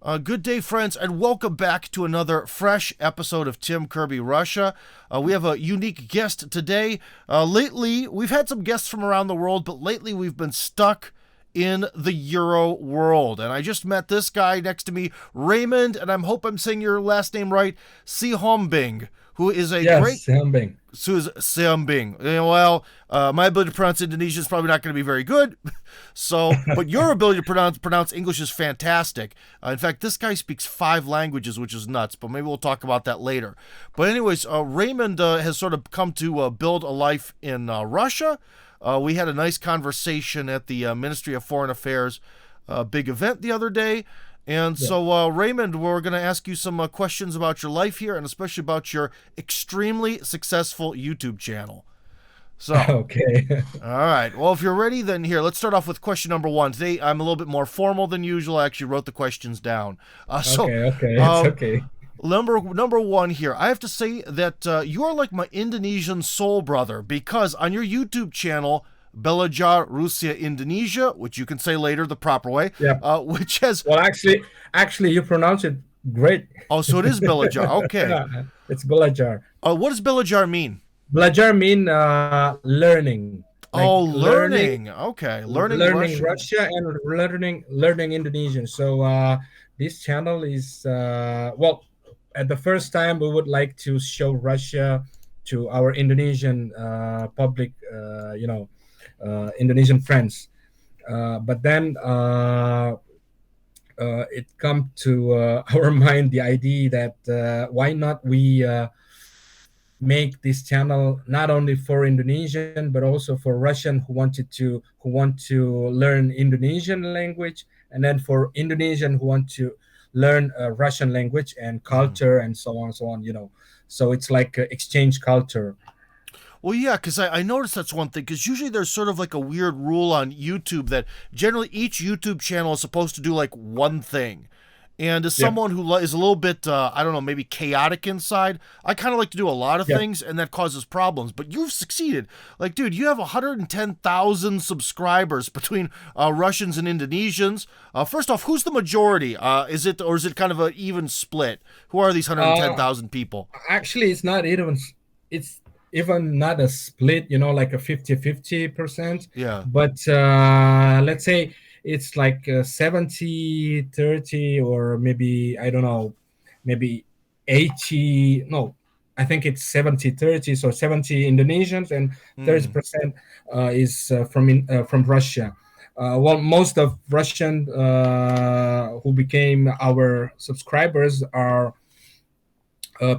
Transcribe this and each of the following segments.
Good day, friends, and welcome back to another fresh episode of Kirby Russia. We have a unique guest today. Lately, we've had some guests from around the world, but lately we've been stuck in the Euro world. And I just met this guy next to me, Raymond, and I hope I'm saying your last name right, Sihombing, who is a great Yes, Helming. Sihombing. Well, my ability to pronounce Indonesian is probably not going to be very good. So, but your ability to pronounce English is fantastic. In fact, this guy speaks 5 languages, which is nuts. But maybe we'll talk about that later. But anyways, Raymond has sort of come to build a life in Russia. We had a nice conversation at the Ministry of Foreign Affairs big event the other day. And Yeah. so, Raymond, we're going to ask you some questions about your life here and especially about your extremely successful YouTube channel. So, Okay. all right. Well, if you're ready, then here, let's start off with question number one. Today, I'm a little bit more formal than usual. I actually wrote the questions down. Uh, so, Okay. Okay. It's uh, okay. number one here, I have to say that you are like my Indonesian soul brother because on your YouTube channel, Belajar Rusia Indonesia, which you can say later the proper way, Yeah. which has Well, actually, you pronounce it great. oh, so it is Belajar. Okay. Yeah, it's Belajar. What does Belajar mean? Belajar mean learning, like Oh, learning, learning. Okay, learning learning Russian. Russia and learning Indonesian. So this channel is well, at the first time we would like to show Russia to our Indonesian public, Indonesian friends. But then it come to our mind the idea that why not we make this channel not only for Indonesian but also for Russian who want to learn Indonesian language, and then for Indonesian who want to learn Russian language and Mhm. culture and so on and so on. So it's like exchange culture. Well, yeah, because I noticed that's one thing. Because usually there's sort of like a weird rule on YouTube that generally each YouTube channel is supposed to do like one thing. And as Yeah, someone who is a little bit, I don't know, maybe chaotic inside, I kind of like to do a lot of yeah. things, and that causes problems. But you've succeeded. Like, dude, you have 110,000 subscribers between Russians and Indonesians. First off, who's the majority? Is it kind of an even split? Who are these Uh, 110,000 people? Actually, it's even not a split, like a 50-50%. Yeah. But let's say it's like 70-30, or maybe, I don't know, maybe 80. No, I think it's 70-30. So 70 Indonesians and Hmm. 30% is from Russia. Well, most of Russian who became our subscribers are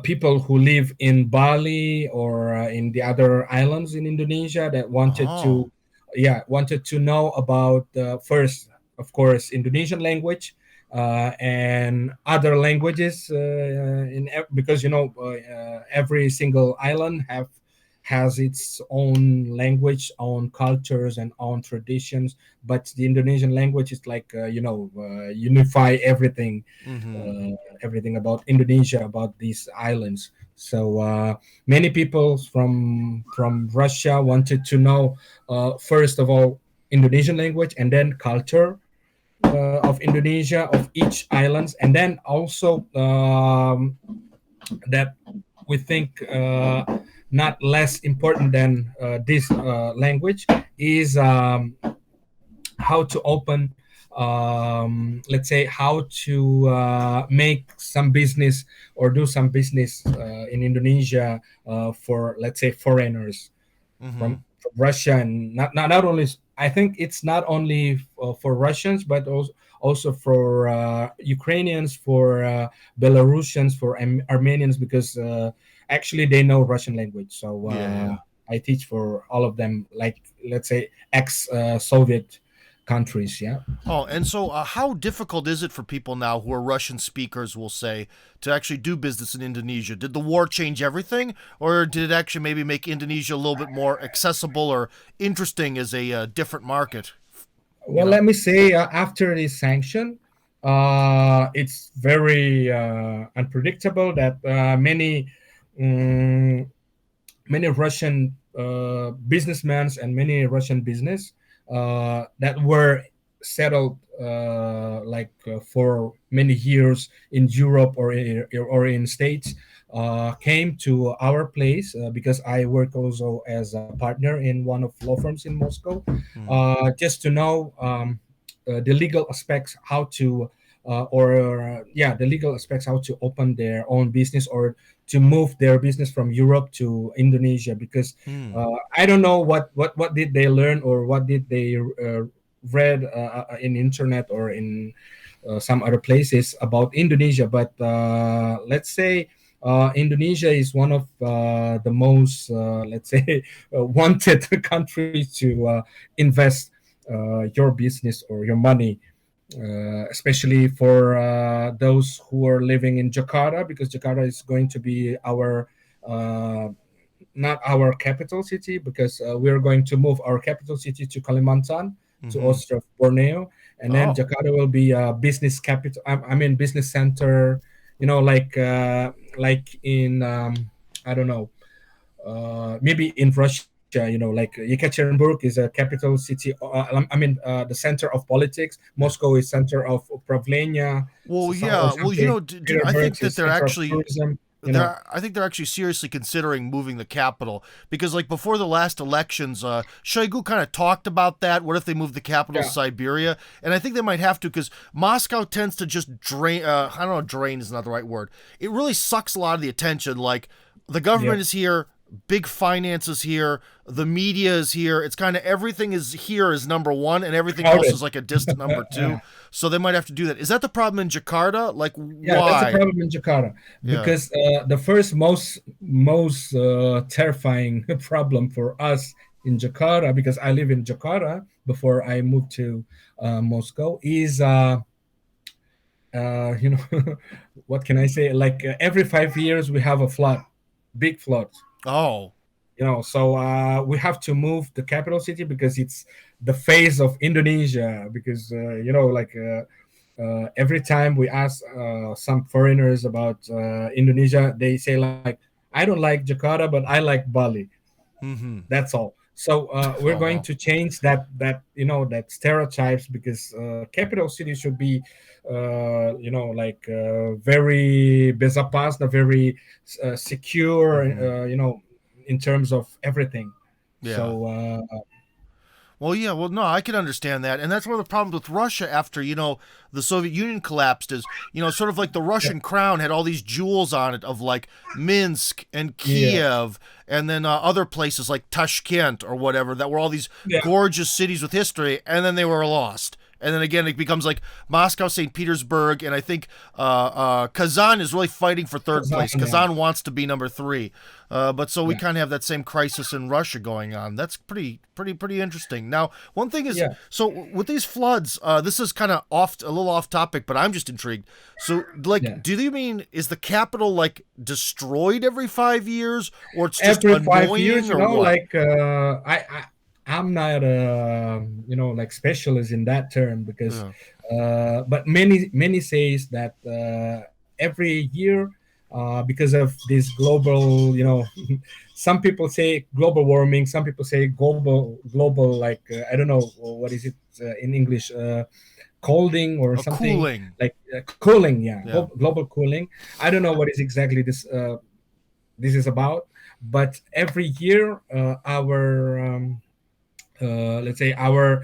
people who live in Bali or in the other islands in Indonesia that Oh. wanted to know about first, of course, Indonesian language and other languages because every single island has its own language, own cultures, and own traditions. But the Indonesian language is like unify everything, Mm-hmm. everything about Indonesia, about these islands. So many people from Russia wanted to know first of all Indonesian language, and then culture of Indonesia, of each islands, and then also that we think not less important than this language is how to open, let's say, how to make some business or do some business in Indonesia for, let's say, foreigners Mm-hmm. from Russia. And not only, I think it's not only for Russians, but also for Ukrainians, for Belarusians, for Armenians, because actually they know Russian language. So Yeah, yeah. I teach for all of them, like, let's say, ex Soviet countries. Yeah. Oh, and so how difficult is it for people now who are Russian speakers, will say, to actually do business in Indonesia? Did the war change everything, or did it actually maybe make Indonesia a little bit more accessible or interesting as a different market? You Well, know. let me say, after this sanction, it's very unpredictable that um, many Russian businessmen and many Russian business that were settled for many years in Europe or in States came to our place because I work also as a partner in one of law firms in Moscow, Hmm. just to know the legal aspects, how to the legal aspects, how to open their own business or to move their business from Europe to Indonesia. Because Hmm. I don't know what did they learn or what did they read in internet or in some other places about Indonesia. But let's say Indonesia is one of the most, let's say, wanted countries to invest your business or your money, especially for those who are living in Jakarta, because Jakarta is going to be our uh, not our capital city, because we're going to move our capital city to Kalimantan, to Hmm. Ostra Borneo, and then Oh. Jakarta will be a business capital. I mean, business center. Like in I don't know, maybe in Russia, like Yekaterinburg is a capital city. The center of politics. Yeah. Moscow is center of upravlenia, Well, or yeah. Well, something. dude, I Petersburg think that is they're center of actually tourism. I think they're actually seriously considering moving the capital because, like, before the last elections, Shoigu kind of talked about that. What if they move the capital to Yeah, Siberia? And I think they might have to because Moscow tends to just drain. I don't know, drain is not the right word. It really sucks a lot of the attention. Like, the yeah, government is here, big finance is here, the media is here. It's kind of everything is here is number one, and everything else is crowded. like a distant number two. So they might have to do that. Is that the problem in Jakarta? Like, Yeah, that's the why? problem in Jakarta, Yeah. because the first most terrifying problem for us in Jakarta, because I live in Jakarta before I moved to Moscow, is what can I say? Like every 5 years we have a flood, big floods. Oh. So we have to move the capital city because it's the face of Indonesia. Because every time we ask some foreigners about Indonesia, they say like, "I don't like Jakarta, but I like Bali." Mm-hmm. That's all. So we're Oh going well. to change that stereotypes, because capital city should be very bezapasna, very secure, Mm-hmm. in terms of everything. Yeah. So Well, yeah. Well, no, I can understand that, and that's one of the problems with Russia after the Soviet Union collapsed. Is sort of like the yeah, Russian crown had all these jewels on it of like Minsk and yeah, Kiev, and then other places like Tashkent or whatever that were all these yeah, gorgeous cities with history, and then they were lost. And then again, it becomes like Moscow, St. Petersburg, and I think Kazan is really fighting for third place. Kazan, yeah, Kazan wants to be number three, but so we yeah, kind of have that same crisis in Russia going on. That's pretty interesting. Now, one thing is, yeah, so with these floods, this is kind of a little off topic, but I'm just intrigued. So, yeah. like, do you mean is the capital like destroyed every 5 years, or it's just Every 5 years, annoying, or what? like I'm not like specialist in that term, because Yeah. but many says that every year, because of this global, some people say global warming, some people say global, like I don't know what is it in English, colding or A something, cooling. like cooling, yeah, Yeah. global cooling. I don't know what is exactly this is about. But every year, our let's say uh,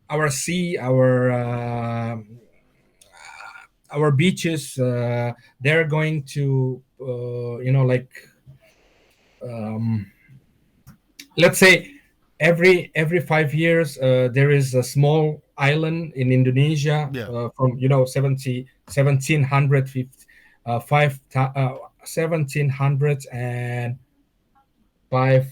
our sea, our beaches, they're going to um, let's say every 5 years, there is a small island in Indonesia, Yeah. from 1750, 1700 and five,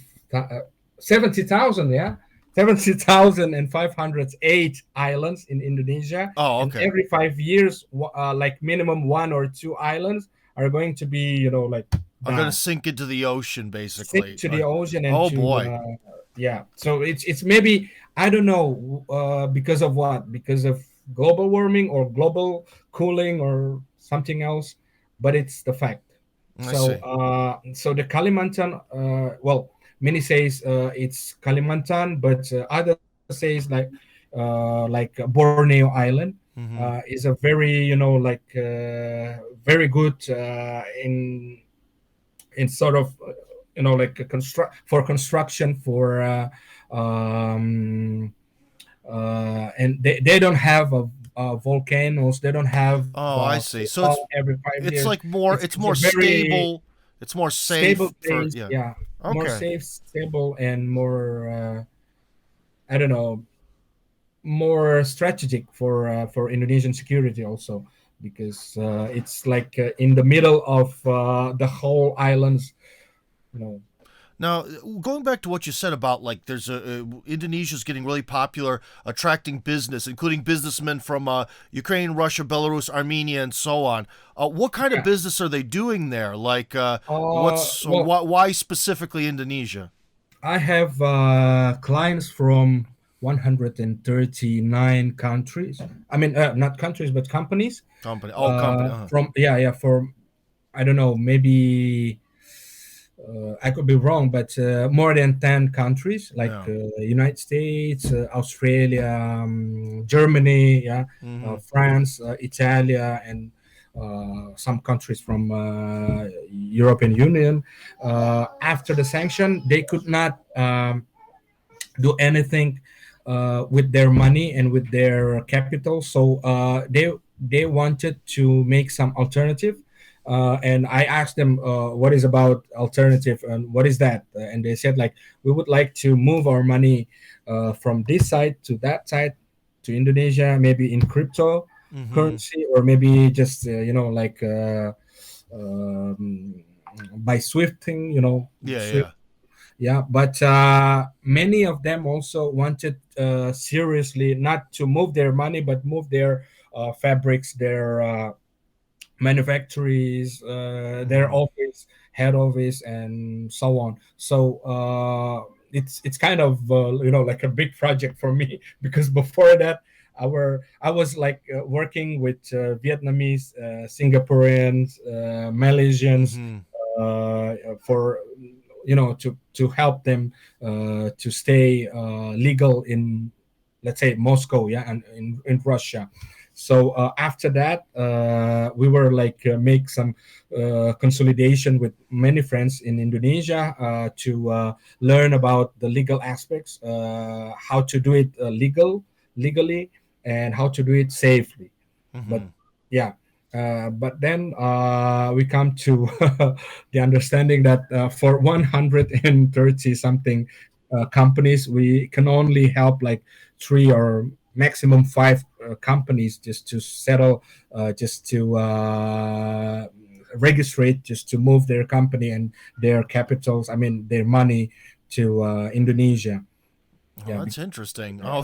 70,000, yeah, 70,508 islands in Indonesia, Oh, and okay. every 5 years, like minimum one or two islands are going to be, like Are gonna down, sink into the ocean, sink basically. to the ocean, and Oh to boy. yeah. So it's maybe, I don't know, because of what, because of global warming or global cooling or something else, but it's the fact. I So see. the Kalimantan, well, many says it's Kalimantan, but others says like Borneo Island Mm-hmm. is a very very good in sort of like a construction for and they don't have volcanoes. They don't have Oh, I see. So football every 5 years. it's like more it's It's a more very stable. It's more stable safe for place. yeah. Yeah, more Okay. safe, stable, and more I don't know, more strategic for Indonesian security also, because it's like in the middle of the whole islands. You know. Now, going back to what you said about like there's Indonesia's getting really popular, attracting business, including businessmen from Ukraine, Russia, Belarus, Armenia, and so on. What kind of Yeah. business are they doing there? Like, what's Well, why specifically Indonesia? I have clients from 139 countries. I mean, not countries, but companies. Company. Oh, company. From yeah, for I don't know, maybe I could be wrong, but more than 10 countries like Yeah. United States, Australia, Germany, yeah, Mm-hmm. France, Italia, and some countries from European Union. After the sanction, they could not do anything with their money and with their capital. So they wanted to make some alternative. And I asked them what is about alternative and what is that, and they said like we would like to move our money from this side to that side to Indonesia, maybe in crypto Mm-hmm. currency, or maybe just like um, by Swifting, Yeah. Swift. Yeah. Yeah, but many of them also wanted seriously not to move their money but move their fabrics, their manufactories, their Mm-hmm. office, head office, and so on. So it's kind of like a big project for me because before that I was like working with Vietnamese, Singaporeans, Malaysians, Mm-hmm. for to help them to stay legal in, let's say, Moscow, yeah, and in Russia. So after that we were like make some consolidation with many friends in Indonesia to learn about the legal aspects, how to do it legally, and how to do it safely. But Mm-hmm. yeah, but then we come to the understanding that for 130 something companies, we can only help like three or maximum five companies just to settle, just to registrate, just to move their company and their capitals, I mean their money, to Indonesia. Oh, Yeah, that's interesting. yeah, Oh,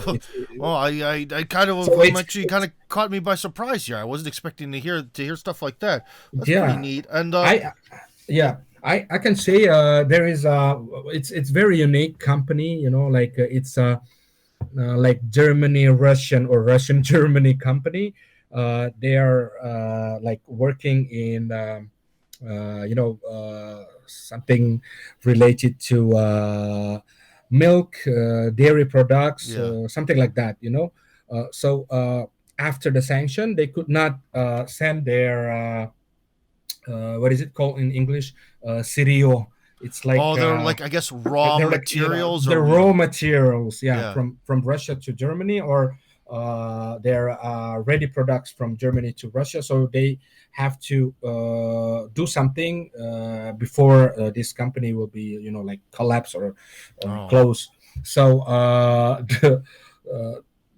well, I kind of so actually kind of caught me by surprise here. I wasn't expecting to hear stuff like that. That's pretty yeah, neat. And I yeah, I can say there is it's very unique company, like it's like Germany Russian or Russian Germany company. They are like working in something related to milk, dairy products, yeah. something like that. So after the sanction, they could not send their what is it called in English? Cereal. It's like Oh, they're like I guess raw they're like materials the or raw materials, yeah, yeah. from Russia to Germany, or they're ready products from Germany to Russia. So they have to do something before this company will be like collapse or Oh. close. So uh,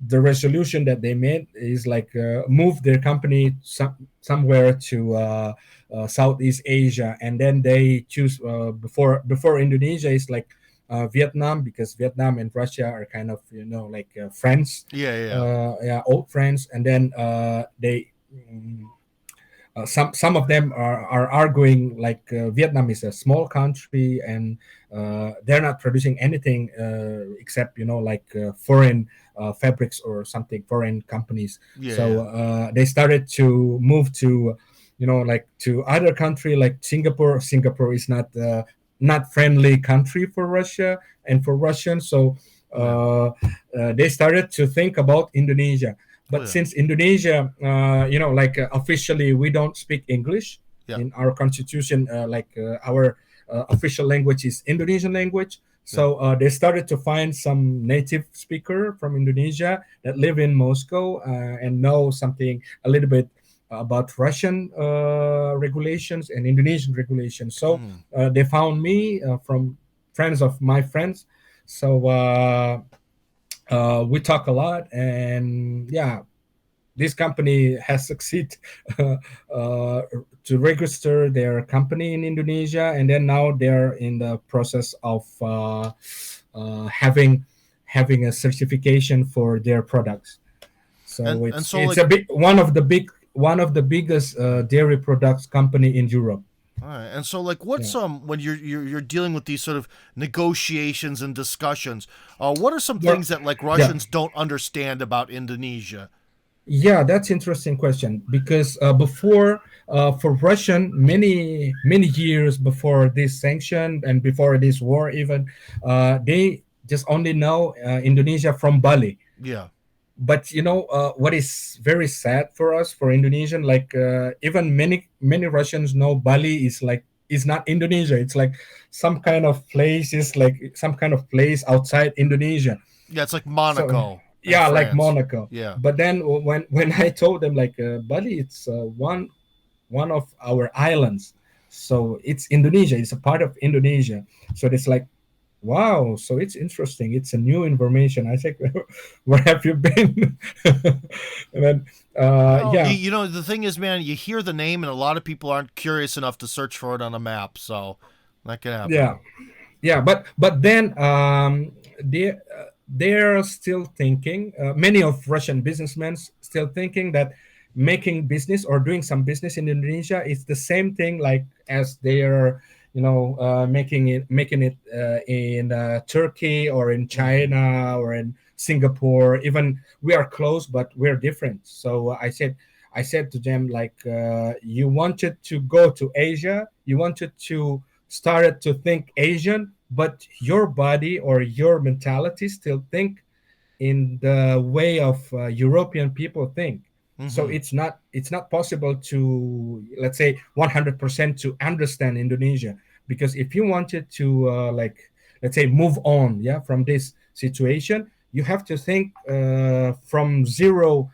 the resolution that they made is like move their company somewhere to Southeast Asia, and then they choose before Indonesia is like Vietnam, because Vietnam and Russia are kind of like friends, Yeah, yeah. yeah, old friends, and then they. Some of them are arguing like Vietnam is a small country and they're not producing anything except like foreign fabrics or something, foreign companies. Yeah, So yeah. they started to move to like to other country like Singapore. Singapore is not friendly country for Russia and for Russians. So Yeah. they started to think about Indonesia. Oh But yeah. since Indonesia, officially we don't speak English Yeah. in our constitution, our official language is Indonesian language. Yeah. So they started to find some native speaker from Indonesia that live in Moscow and know something a little bit about Russian regulations and Indonesian regulations. So Mm. they found me from friends of my friends. So we talk a lot, and yeah, this company has succeeded uh, to register their company in Indonesia, and then now they're in the process of having a certification for their products. So And it's so it's like a big one of the biggest dairy products company in Europe. all right. And so like what's Yeah. when you're dealing with these sort of negotiations and discussions, what are some Well, things that like yeah. Russians don't understand about Indonesia? Yeah, that's interesting question because before for Russian many years before this sanction and before this war even they just only know Indonesia from Bali. Yeah. But what is very sad for us for Indonesian, like even many Russians know Bali is like is not Indonesia. It's like some kind of place is like some kind of place outside Indonesia. Yeah, it's like So Monaco in yeah, like France. Monaco. Yeah. But then when I told them like Bali, it's one of our islands, so it's Indonesia. It's a part of Indonesia. So it's like, wow, so it's interesting. It's a new information. I think, where have you been? And then, Well, yeah, you know the thing is, man, you hear the name, and a lot of people aren't curious enough to search for it on a map, so that can happen. yeah, yeah. But then they're still thinking. Many of Russian businessmen still thinking that making business or doing some business in Indonesia is the same thing like as they're making it in Turkey or in Mm-hmm. China or in Singapore. Even we are close, but we're different. So I said to them like, you wanted to go to Asia, you wanted to started to think Asian, but your body or your mentality still think in the way of European people think. So Mm-hmm. it's not possible to, let's say, 100% to understand Indonesia, because if you wanted to let's say move on, yeah, from this situation, you have to think from zero,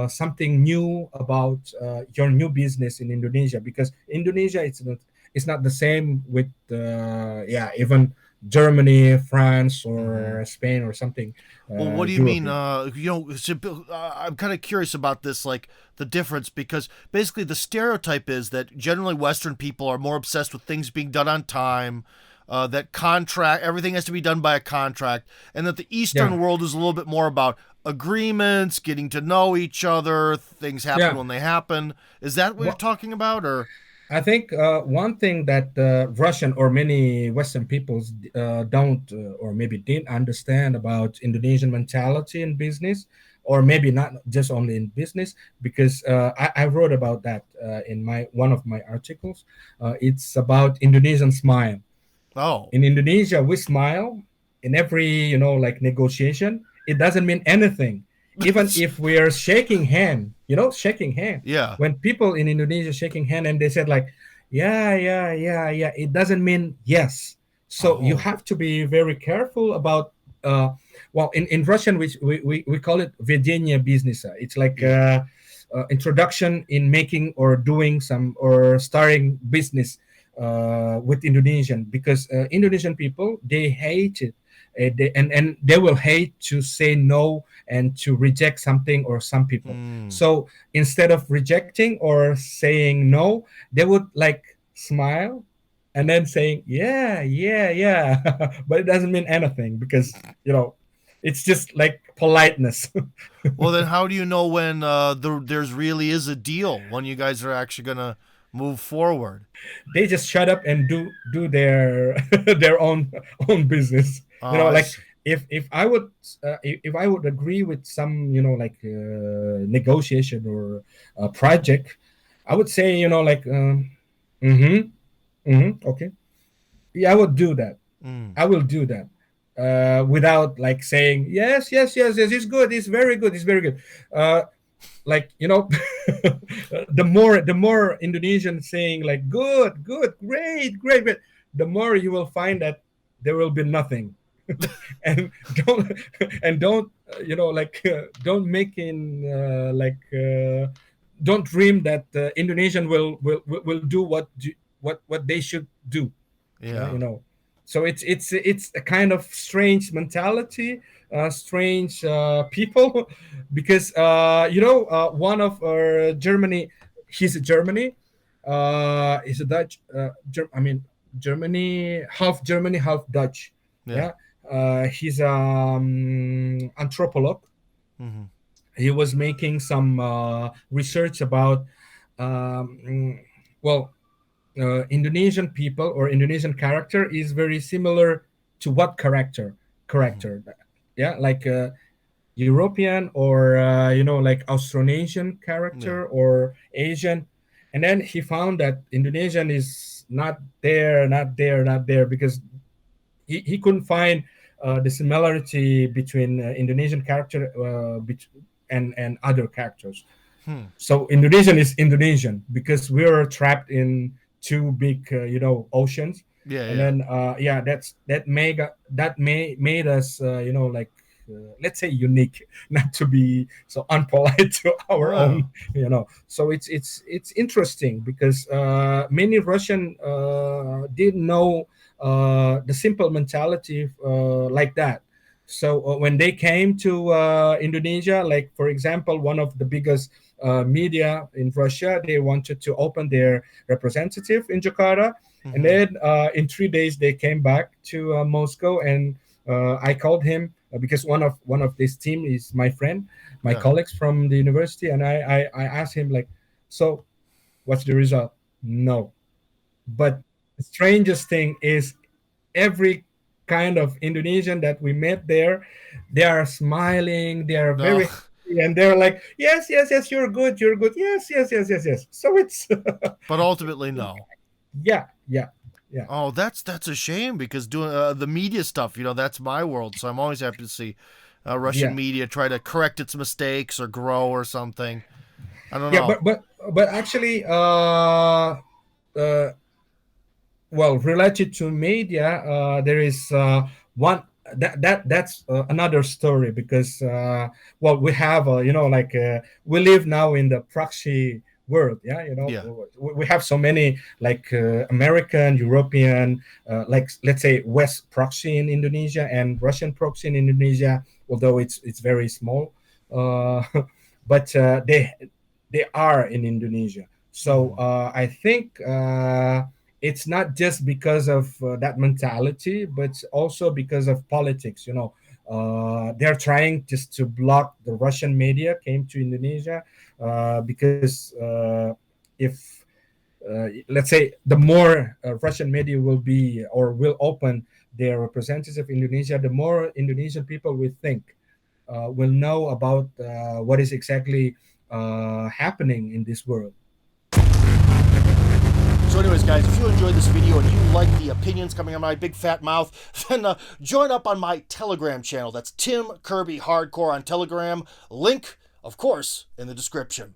something new about your new business in Indonesia, because Indonesia it's not the same with yeah, even Germany, France, Mm-hmm. or Spain, or something Well, what do you mean? European. I'm kind of curious about this, like the difference, because basically the stereotype is that generally Western people are more obsessed with things being done on time, that contract everything has to be done by a contract, and that the Yeah, Eastern world is a little bit more about agreements, getting to know each other, things happen yeah. when they happen. Is that what you're Well, talking about, or? I think one thing that Russian or many Western peoples don't or maybe didn't understand about Indonesian mentality in business, or maybe not just only in business, because I wrote about that in my one of my articles. It's about Indonesian smile. Oh. In Indonesia, we smile in every, like negotiation. It doesn't mean anything. Even if we are shaking hand, shaking hand. Yeah. When people in Indonesia shaking hand and they said like, yeah, yeah, yeah, yeah, it doesn't mean yes. So you Oh. have to be very careful about. Well, in Russian, which we call it Vedение Biznesa. It's like Yeah. introduction in making or doing some or starting business with Indonesian, because Indonesian people, they hate it. And they will hate to say no and to reject something or some people. Hmm. So instead of rejecting or saying no, they would like smile and then saying yeah, yeah, yeah, but it doesn't mean anything, because it's just like politeness. Well, then how do you know when there's really is a deal when you guys are actually gonna move forward? They just shut up and do their their own business. I Like see. if I would if I would agree with some like negotiation or project, I would say like mm-hmm, mm-hmm, okay, yeah, I would do that. Mm. I will do that. without like saying yes, yes, yes, yes, it's good, it's very good, it's very good. Like the more Indonesian saying like good, good, great, great, great, the more you will find that there will be nothing. And don't and don't like don't make in don't dream that Indonesian will do what they should do. Yeah. So it's a kind of strange mentality, strange people, because one of Germany, he's a Germany, he's a Dutch, I mean Germany, half Dutch. Yeah. Yeah. He's anthropologist. Mm-hmm. He was making some research about um, well, Indonesian people or Indonesian character is very similar to what Mm-hmm. character, yeah, like European or like Austronesian Yeah. character or Asian. And then he found that Indonesian is not there, not there, not there, because he couldn't find the similarity between Indonesian character and other characters. Hmm. So Indonesian is Indonesian because we're trapped in two big, oceans. Yeah. And Yeah. then yeah, that made us, like, let's say unique, not to be so unpolite to our Wow. own. So it's interesting because many Russian didn't know the simple mentality like that. So when they came to Indonesia, like for example, one of the biggest media in Russia, they wanted to open their representative in Jakarta, and Mm-hmm. then in 3 days they came back to Moscow, and I called him because one of this team is my friend, my Yeah. colleagues from the university, and I asked him like, so what's the result? No. But the strangest thing is every kind of Indonesian that we met there, they are smiling, they are very Oh, happy, and they're like, yes, yes, yes, you're good, yes, yes, yes, yes, yes. So it's but ultimately, no. yeah, yeah, yeah, Oh, that's a shame because doing the media stuff, that's my world. So I'm always happy to see Russian yeah, media try to correct its mistakes or grow or something. I don't yeah. know. But actually, uh well, related to media, there is one that's another story because well, we have like we live now in the proxy world. Yeah, Yeah. we have so many like American, European, like let's say West proxy in Indonesia and Russian proxy in Indonesia, although it's very small, uh, but they are in Indonesia. So Mm-hmm. I think it's not just because of that mentality, but also because of politics. They're trying just to block the Russian media came to Indonesia because if let's say the more Russian media will be or will open their representatives of Indonesia, the more Indonesian people will think, will know about what is exactly happening in this world. So, anyways, guys, if you enjoyed this video and you like the opinions coming out of my big fat mouth, then join up on my Telegram channel. That's Tim Kirby Hardcore on Telegram. Link, of course, in the description.